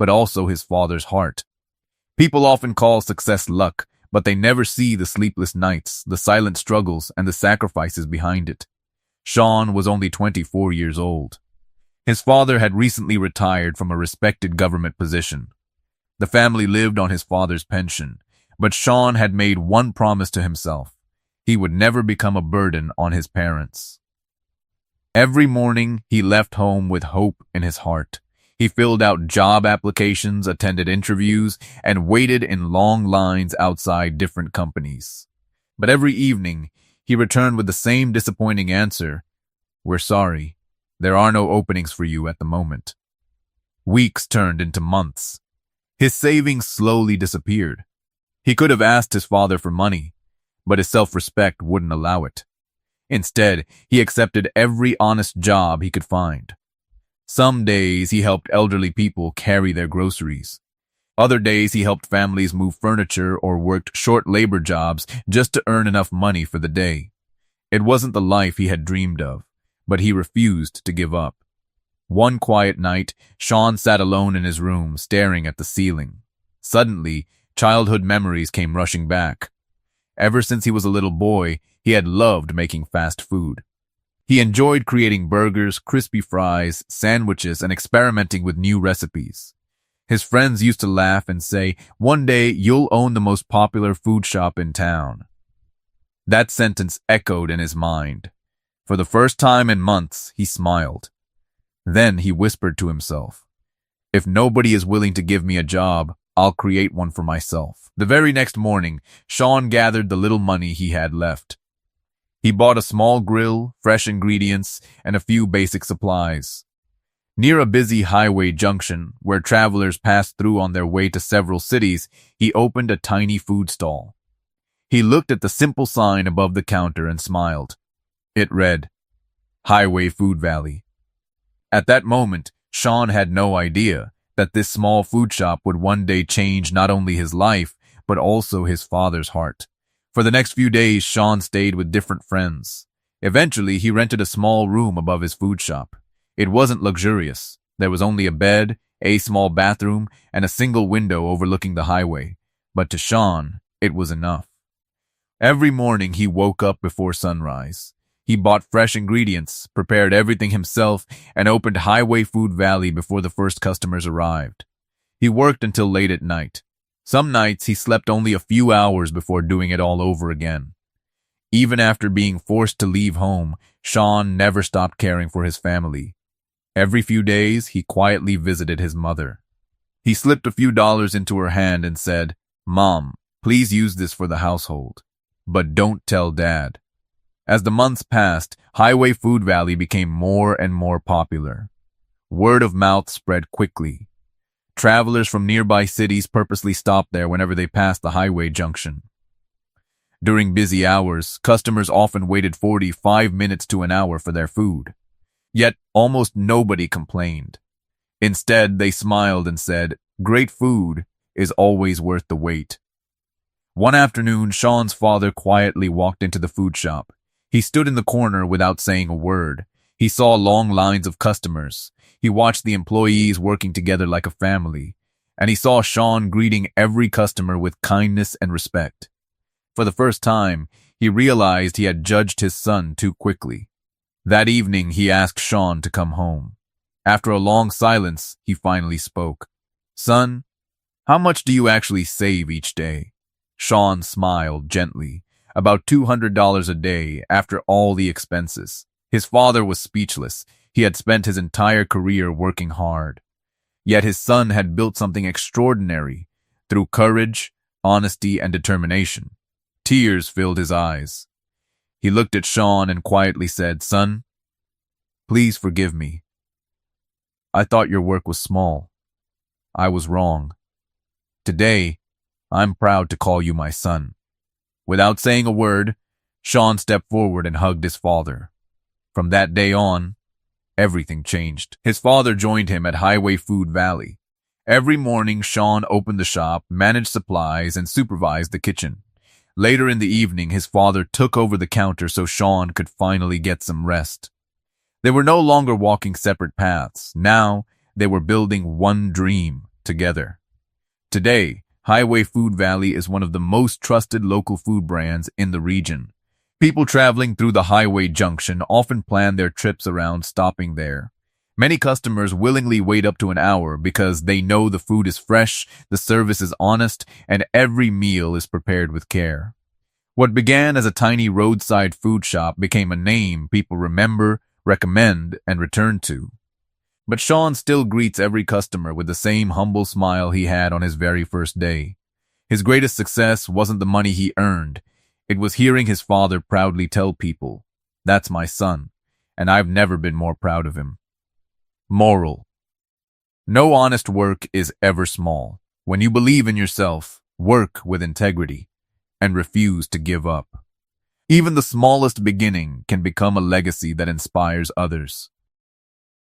but also his father's heart. People often call success luck, but they never see the sleepless nights, the silent struggles, and the sacrifices behind it. Shawn was only 24 years old. His father had recently retired from a respected government position. The family lived on his father's pension, but Shawn had made one promise to himself. He would never become a burden on his parents. Every morning, he left home with hope in his heart. He filled out job applications, attended interviews, and waited in long lines outside different companies. But every evening, he returned with the same disappointing answer: "We're sorry. There are no openings for you at the moment." Weeks turned into months. His savings slowly disappeared. He could have asked his father for money, but his self-respect wouldn't allow it. Instead, he accepted every honest job he could find. Some days he helped elderly people carry their groceries. Other days he helped families move furniture or worked short labor jobs just to earn enough money for the day. It wasn't the life he had dreamed of, but he refused to give up. One quiet night, Shawn sat alone in his room, staring at the ceiling. Suddenly, childhood memories came rushing back. Ever since he was a little boy, he had loved making fast food. He enjoyed creating burgers, crispy fries, sandwiches, and experimenting with new recipes. His friends used to laugh and say, "One day you'll own the most popular food shop in town." That sentence echoed in his mind. For the first time in months, he smiled. Then he whispered to himself, "If nobody is willing to give me a job, I'll create one for myself." The very next morning, Shawn gathered the little money he had left. He bought a small grill, fresh ingredients, and a few basic supplies. Near a busy highway junction, where travelers passed through on their way to several cities, he opened a tiny food stall. He looked at the simple sign above the counter and smiled. It read, "Highway Food Valley." At that moment, Shawn had no idea that this small food shop would one day change not only his life, but also his father's heart. For the next few days, Shawn stayed with different friends. Eventually, he rented a small room above his food shop. It wasn't luxurious. There was only a bed, a small bathroom, and a single window overlooking the highway. But to Shawn, it was enough. Every morning, he woke up before sunrise. He bought fresh ingredients, prepared everything himself, and opened Highway Food Valley before the first customers arrived. He worked until late at night. Some nights he slept only a few hours before doing it all over again. Even after being forced to leave home, Shawn never stopped caring for his family. Every few days, he quietly visited his mother. He slipped a few dollars into her hand and said, "Mom, please use this for the household. But don't tell Dad." As the months passed, Highway Food Valley became more and more popular. Word of mouth spread quickly. Travelers from nearby cities purposely stopped there whenever they passed the highway junction. During busy hours, customers often waited 45 minutes to an hour for their food. Yet almost nobody complained. Instead, they smiled and said, "Great food is always worth the wait." One afternoon, Shawn's father quietly walked into the food shop. He stood in the corner without saying a word. He saw long lines of customers. He watched the employees working together like a family, and he saw Shawn greeting every customer with kindness and respect. For the first time, he realized he had judged his son too quickly. That evening, he asked Shawn to come home. After a long silence, he finally spoke. "Son, how much do you actually save each day?" Shawn smiled gently. "About $200 a day after all the expenses." His father was speechless. He had spent his entire career working hard. Yet his son had built something extraordinary through courage, honesty, and determination. Tears filled his eyes. He looked at Shawn and quietly said, "Son, please forgive me. I thought your work was small. I was wrong. Today, I'm proud to call you my son." Without saying a word, Shawn stepped forward and hugged his father. From that day on, everything changed. His father joined him at Highway Food Valley. Every morning, Shawn opened the shop, managed supplies, and supervised the kitchen. Later in the evening, his father took over the counter so Shawn could finally get some rest. They were no longer walking separate paths. Now, they were building one dream: together. Today, Highway Food Valley is one of the most trusted local food brands in the region. People traveling through the highway junction often plan their trips around stopping there. Many customers willingly wait up to an hour because they know the food is fresh, the service is honest, and every meal is prepared with care. What began as a tiny roadside food shop became a name people remember, recommend, and return to. But Shawn still greets every customer with the same humble smile he had on his very first day. His greatest success wasn't the money he earned. It was hearing his father proudly tell people, "That's my son, and I've never been more proud of him." Moral: no honest work is ever small. When you believe in yourself, work with integrity, and refuse to give up. Even the smallest beginning can become a legacy that inspires others.